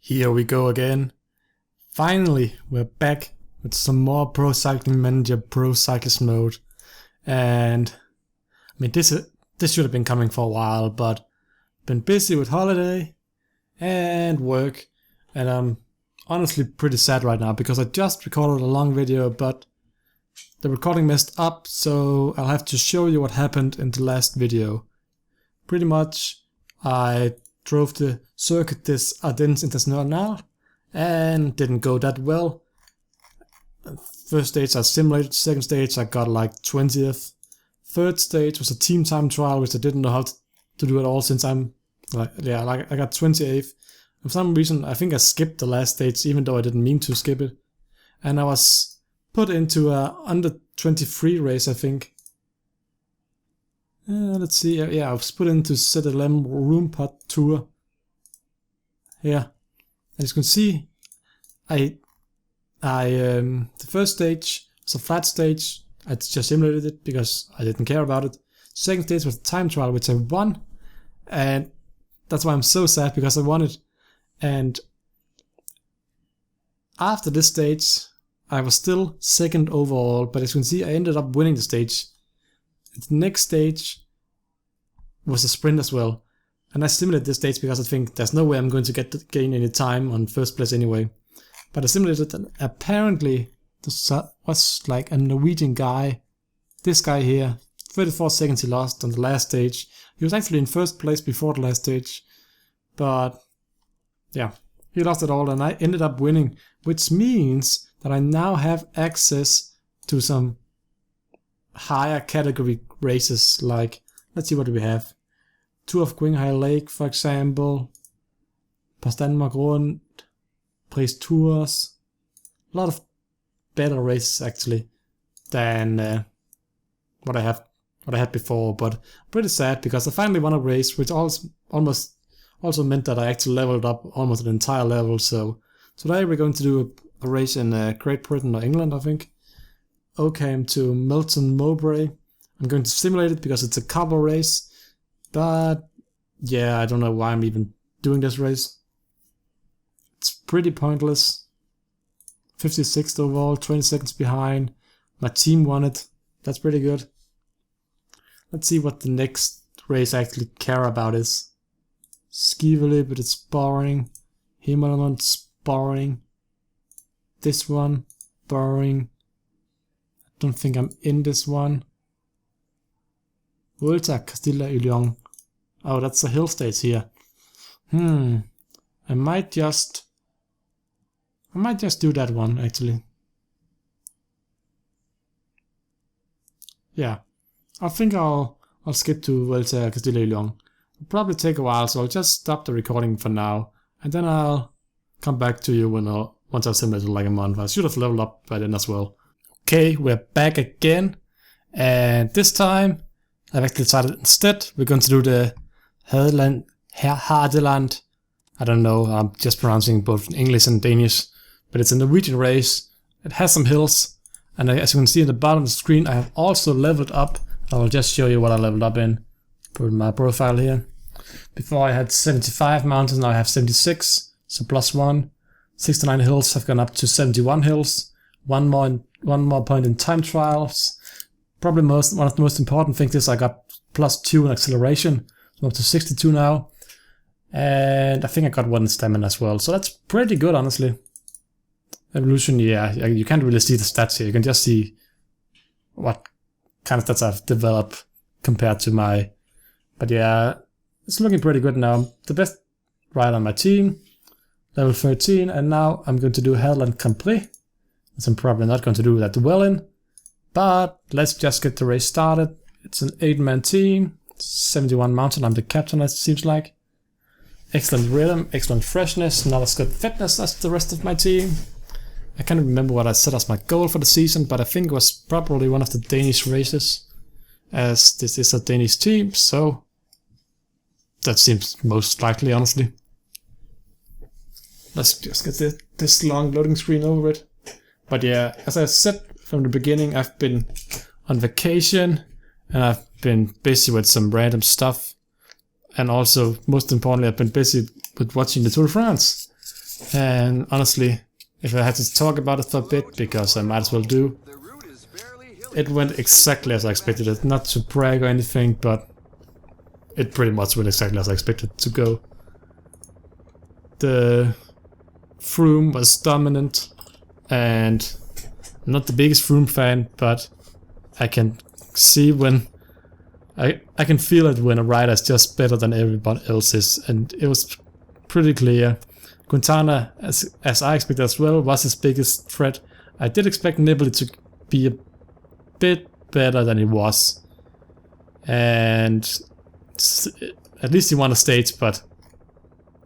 Here we go again. Finally, we're back with some more Pro Cycling Manager Pro Cyclist mode. And I mean, this should have been coming for a while, but been busy with holiday and work, and I'm honestly pretty sad right now because I just recorded a long video, but the recording messed up, so I'll have to show you what happened in the last video. Pretty much, I drove the Circuit des Ardennes International and didn't go that well. First stage I simulated, second stage I got like 20th. Third stage was a team time trial, which I didn't know how to do at all since I got 28th. For some reason I think I skipped the last stage even though I didn't mean to skip it. And I was put into a under 23 race, I think. Let's see, yeah, I was put into Hadeland Room Pot Tour. Yeah, as you can see, the first stage was a flat stage. I just simulated it because I didn't care about it. Second stage was a time trial, which I won, and that's why I'm so sad because I won it. And after this stage, I was still second overall, but as you can see, I ended up winning the stage. The next stage was a sprint as well. And I simulated this stage because I think there's no way I'm going to gain any time on first place anyway. But I simulated and apparently this was like a Norwegian guy. This guy here, 34 seconds he lost on the last stage. He was actually in first place before the last stage. But yeah, he lost it all and I ended up winning. Which means that I now have access to some higher category races, like, let's see what do we have. Tour of Qinghai Lake, for example. Pas Danmark Rundt, Paris Tours. A lot of better races actually than what I had before, but pretty sad because I finally won a race, which almost also meant that I actually leveled up almost an entire level. So today we're going to do a race in Great Britain or England, I think. Oakham to Melton Mowbray. I'm going to simulate it because it's a cover race, but yeah, I don't know why I'm even doing this race. It's pretty pointless. 56th overall, 20 seconds behind. My team won it. That's pretty good. Let's see what the next race I actually care about is. Skively, but it's boring. Himmelmann, it's boring. This one, boring. I don't think I'm in this one. Vuelta Castilla y León. Oh, that's a hill stage here. I might just do that one actually. Yeah, I think I'll skip to Vuelta Castilla y León. It'll probably take a while, so I'll just stop the recording for now, and then I'll come back to you once I've simulated like a month. I should have leveled up by then as well. Okay, we're back again, and this time I've actually decided instead we're going to do the Hadeland. I don't know, I'm just pronouncing both English and Danish, but it's a Norwegian race. It has some hills, and as you can see at the bottom of the screen, I have also leveled up. I will just show you what I leveled up in. Put my profile here. Before I had 75 mountains, now I have 76, so +1. 69 hills have gone up to 71 hills. One more point in time trials. Probably one of the most important things is I got +2 in acceleration. I'm up to 62 now. And I think I got 1 in stamina as well. So that's pretty good, honestly. Evolution, yeah, you can't really see the stats here. You can just see what kind of stats I've developed compared to my... But yeah, it's looking pretty good now. The best rider on my team. Level 13. And now I'm going to do Hadeland Complet. Which I'm probably not going to do that well in. But let's just get the race started. It's an 8-man team. 71 mountain. I'm the captain, as it seems like. Excellent rhythm, excellent freshness, not as good fitness as the rest of my team. I can't remember what I set as my goal for the season, but I think it was probably one of the Danish races, as this is a Danish team, so that seems most likely, honestly. Let's just get this long loading screen over it. But yeah, as I said from the beginning, I've been on vacation and I've been busy with some random stuff. And also, most importantly, I've been busy with watching the Tour de France. And honestly, if I had to talk about it for a bit, because I might as well do, it went exactly as I expected it. Not to brag or anything, but it pretty much went exactly as I expected it to go. The Froome was dominant, and I'm not the biggest Froome fan, but I can see when I can feel it when a rider is just better than everyone else is, and it was pretty clear. Quintana, as I expected as well, was his biggest threat. I did expect Nibali to be a bit better than he was, and at least he won a stage, but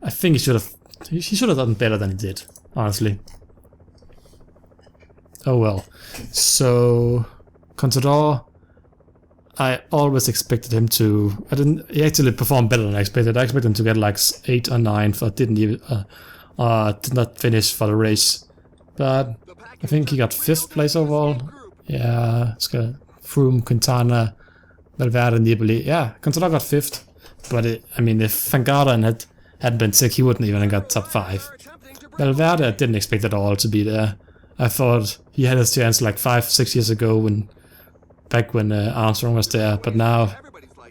I think he should have done better than he did, honestly. Oh well. So Contador, I always expected him to. He actually performed better than I expected. I expected him to get like 8 or 9, but did not finish for the race. But I think he got 5th place overall. Yeah, it's got Froome, Quintana, Valverde, Nibali. Yeah, Contador got 5th. But I mean, if Van Garderen hadn't been sick, he wouldn't even have got top 5. Valverde, I didn't expect at all to be there. I thought he had his chance like 5-6 years ago, back when Armstrong was there, but now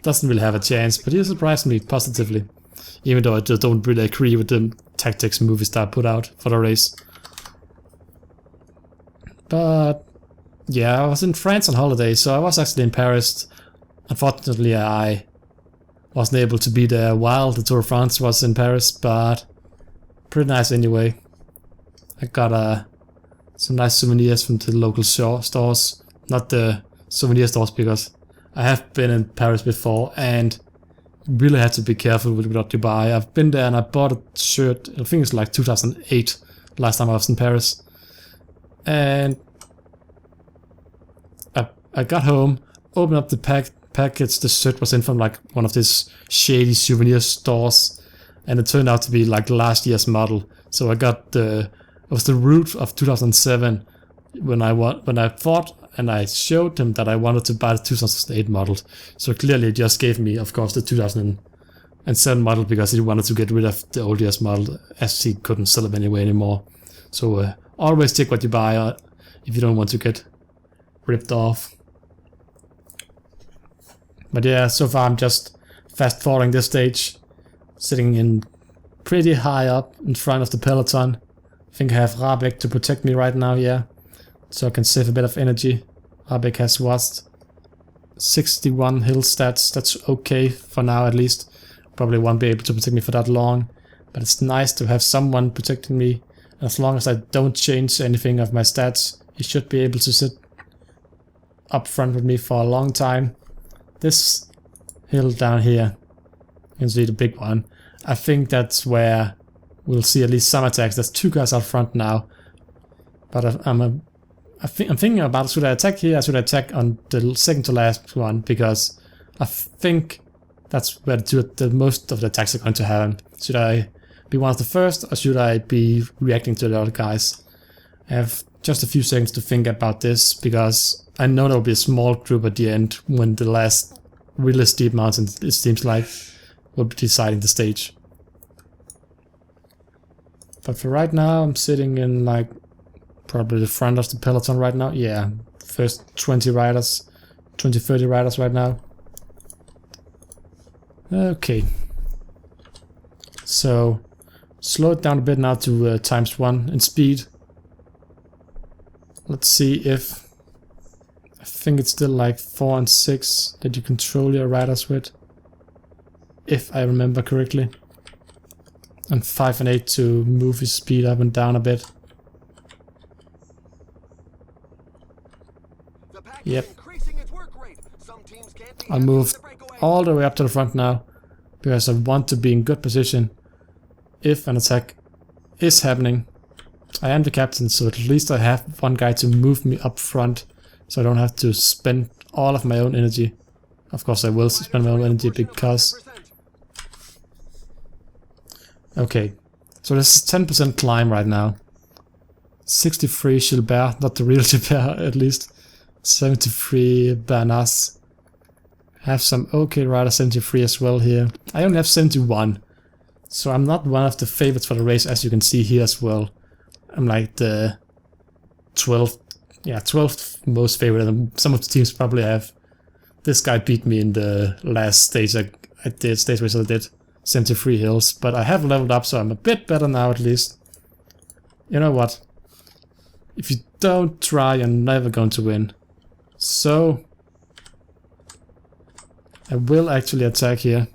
doesn't really have a chance. But he surprised me positively, even though I just don't really agree with the tactics Movistar put out for the race. But yeah, I was in France on holiday, so I was actually in Paris. Unfortunately, I wasn't able to be there while the Tour de France was in Paris, but pretty nice anyway. I got some nice souvenirs from the local stores, not the souvenir stores, because I have been in Paris before and really had to be careful with what you buy. I've been there and I bought a shirt, I think it's like 2008, last time I was in Paris. And I got home, opened up the package the shirt was in from like one of these shady souvenir stores, and it turned out to be like last year's model. So I got it was the route of 2007 when I thought and I showed him that I wanted to buy the 2008 model. So clearly it just gave me, of course, the 2007 model because he wanted to get rid of the old year's model as he couldn't sell them anyway anymore. So always check what you buy if you don't want to get ripped off. But yeah, so far I'm just fast forwarding this stage, sitting in pretty high up in front of the peloton. I think I have Rabeck to protect me right now, yeah. So I can save a bit of energy. Rabeck has what? 61 hill stats, that's okay for now at least. Probably won't be able to protect me for that long, but it's nice to have someone protecting me. As long as I don't change anything of my stats, he should be able to sit up front with me for a long time. This hill down here, you can see the big one. I think that's where we'll see at least some attacks. There's 2 guys out front now, but I'm thinking about, should I attack here or should I attack on the second to last one, because I think that's where the most of the attacks are going to happen. Should I be one of the first or should I be reacting to the other guys? I have just a few seconds to think about this, because I know there will be a small group at the end when the last really steep mountain, it seems like, will be deciding the stage. But for right now, I'm sitting in like probably the front of the peloton right now. Yeah, first 20 riders, 20-30 riders right now. Okay. So, slow it down a bit now to ×1 in speed. Let's see if... I think it's still like 4 and 6 that you control your riders with, if I remember correctly. And 5 and 8 to move his speed up and down a bit. Yep. I'll move all the way up to the front now, because I want to be in good position if an attack is happening. I am the captain, so at least I have one guy to move me up front, so I don't have to spend all of my own energy. Of course I will spend my own energy because... Okay, so this is 10% climb right now. 63 Gilbert, not the real Gilbert at least. 73 Bernas. Have some okay rider 73 as well here. I only have 71. So I'm not one of the favorites for the race, as you can see here as well. I'm like the 12th most favorite, and some of the teams probably have. This guy beat me in the last stage I did, stage race I did, 73 hills, but I have leveled up, so I'm a bit better now at least. You know what? If you don't try, you're never going to win. So I will actually attack here.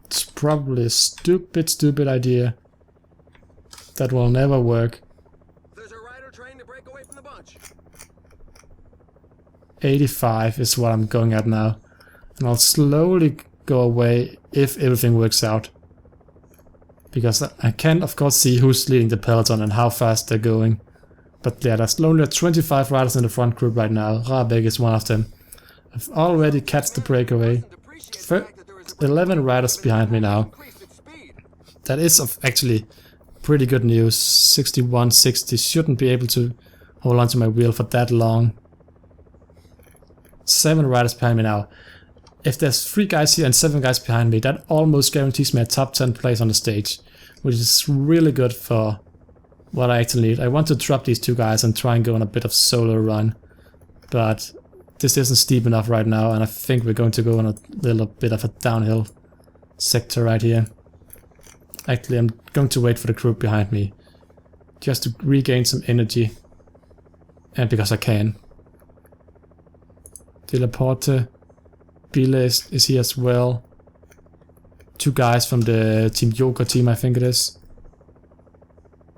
It's probably a stupid idea. That will never work. There's a rider trying to break away from the bunch. 85 is what I'm going at now. And I'll slowly go away if everything works out. Because I can of course see who's leading the peloton and how fast they're going. But yeah, there's only 25 riders in the front group right now. Rabeck is one of them. I've already catched the breakaway. 11 riders behind me now. That is actually pretty good news. 61-60, shouldn't be able to hold on to my wheel for that long. 7 riders behind me now. If there's 3 guys here and 7 guys behind me, that almost guarantees me a top 10 place on the stage, which is really good for what I actually need. I want to drop these 2 guys and try and go on a bit of solo run, but this isn't steep enough right now, and I think we're going to go on a little bit of a downhill sector right here. Actually, I'm going to wait for the group behind me, just to regain some energy, and because I can. Delaporte, Bile is here as well. 2 guys from the Team Joker team, I think it is.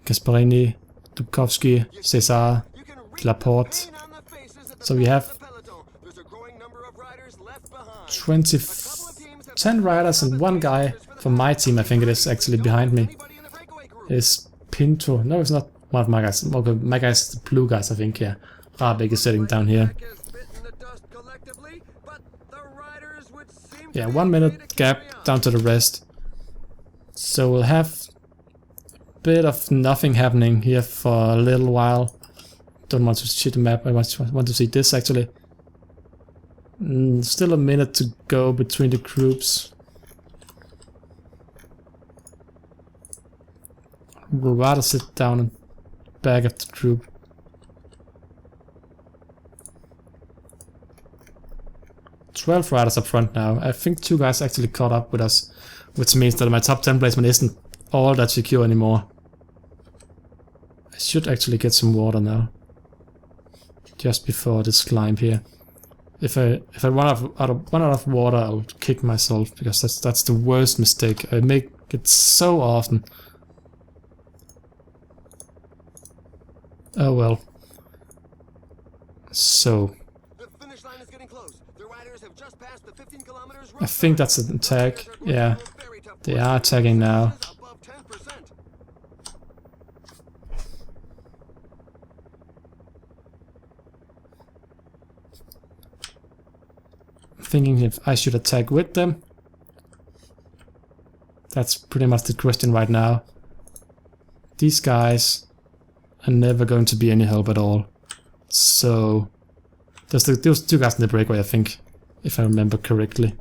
Gasparini, Dubkovsky, Cesar, Delaporte. So we have 10 riders and 1 guy from my team, I think it is, actually behind me. Is Pinto. No, it's not one of my guys. Okay, my guys, the blue guys, I think, yeah. Rabeck is sitting down here. Yeah, 1 minute gap down to the rest. So we'll have a bit of nothing happening here for a little while. Don't want to see the map, I want to see this actually. Still a minute to go between the groups. We'll rather sit down and back at the group. "12 riders up front now. I think 2 guys actually caught up with us, which means that my top 10 placement isn't all that secure anymore. I should actually get some water now, just before this climb here. If I run out of water, I'll kick myself, because that's the worst mistake. I make it so often. Oh well. So I think that's an attack. Yeah, they are attacking now. I'm thinking if I should attack with them. That's pretty much the question right now. These guys are never going to be any help at all. So there's those 2 guys in the breakaway, I think, if I remember correctly.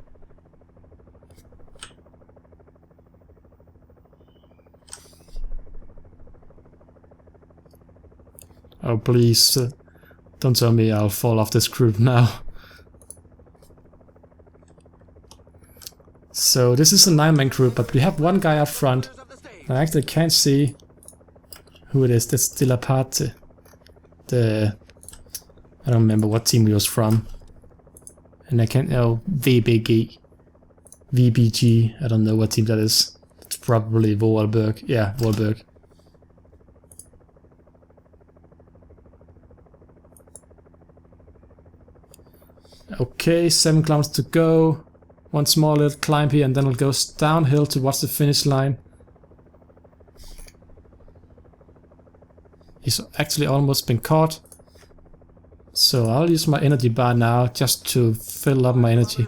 Oh please, don't tell me I'll fall off this group now. So this is a 9-man group, but we have 1 guy up front. I actually can't see who it is. That's Delaporte. I don't remember what team he was from. And I can't know VBG. I don't know what team that is. It's probably Vorarlberg. Yeah, Vorarlberg. Okay, 7 kilometers to go. 1 small little climb here, and then it goes downhill towards the finish line. He's actually almost been caught. So I'll use my energy bar now just to fill up my energy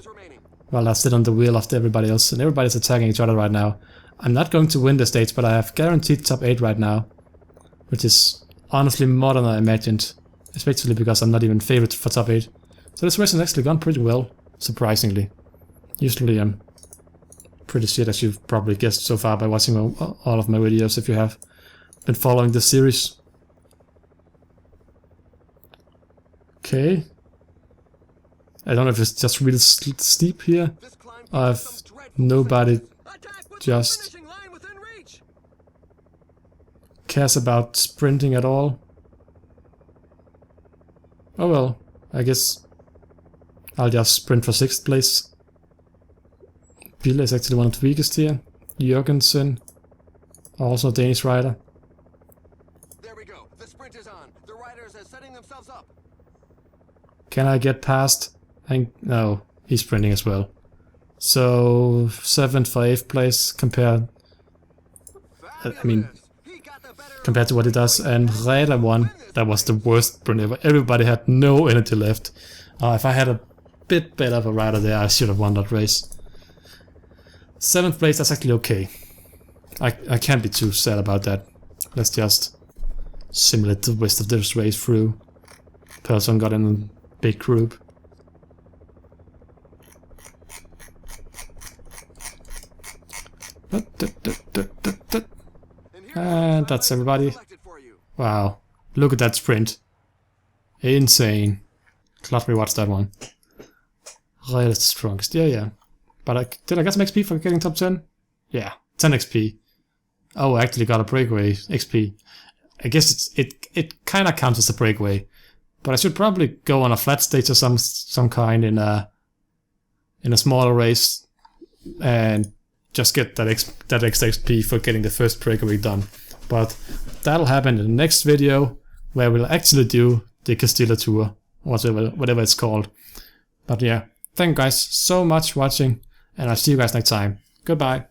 while I sit on the wheel after everybody else. And everybody's attacking each other right now. I'm not going to win the stage, but I have guaranteed top 8 right now, which is honestly more than I imagined, especially because I'm not even favorite for top 8. So this race has actually gone pretty well surprisingly. Usually I'm pretty shit, as you've probably guessed so far by watching all of my videos if you have been following the series. Okay. I don't know if it's just really steep here, or if nobody just cares about sprinting at all. Oh well, I guess I'll just sprint for 6th place. Bille is actually one of the weakest here. Jørgensen, also a Danish rider. There we go. The sprint is on. The riders are setting themselves up. Can I get past? No, he's sprinting as well. So 7th for 8th place compared to what he does. And Reda won. That was the worst sprint ever. Everybody had no energy left. If I had a bit better of a rider there, I should have won that race. 7th place, that's actually okay. I can't be too sad about that. Let's just simulate the rest of this race through. Person got in a big group. And that's everybody. Wow, look at that sprint. Insane. Glad we watched that one. Right, it's the strongest. Yeah. But did I get some XP for getting top 10? Yeah, 10 XP. Oh, I actually got a breakaway XP. I guess it kind of counts as a breakaway. But I should probably go on a flat stage of some kind in a smaller race and just get that extra XP for getting the first breakaway done. But that'll happen in the next video, where we'll actually do the Castilla tour, whatever it's called. But yeah, thank you guys so much for watching, and I'll see you guys next time. Goodbye.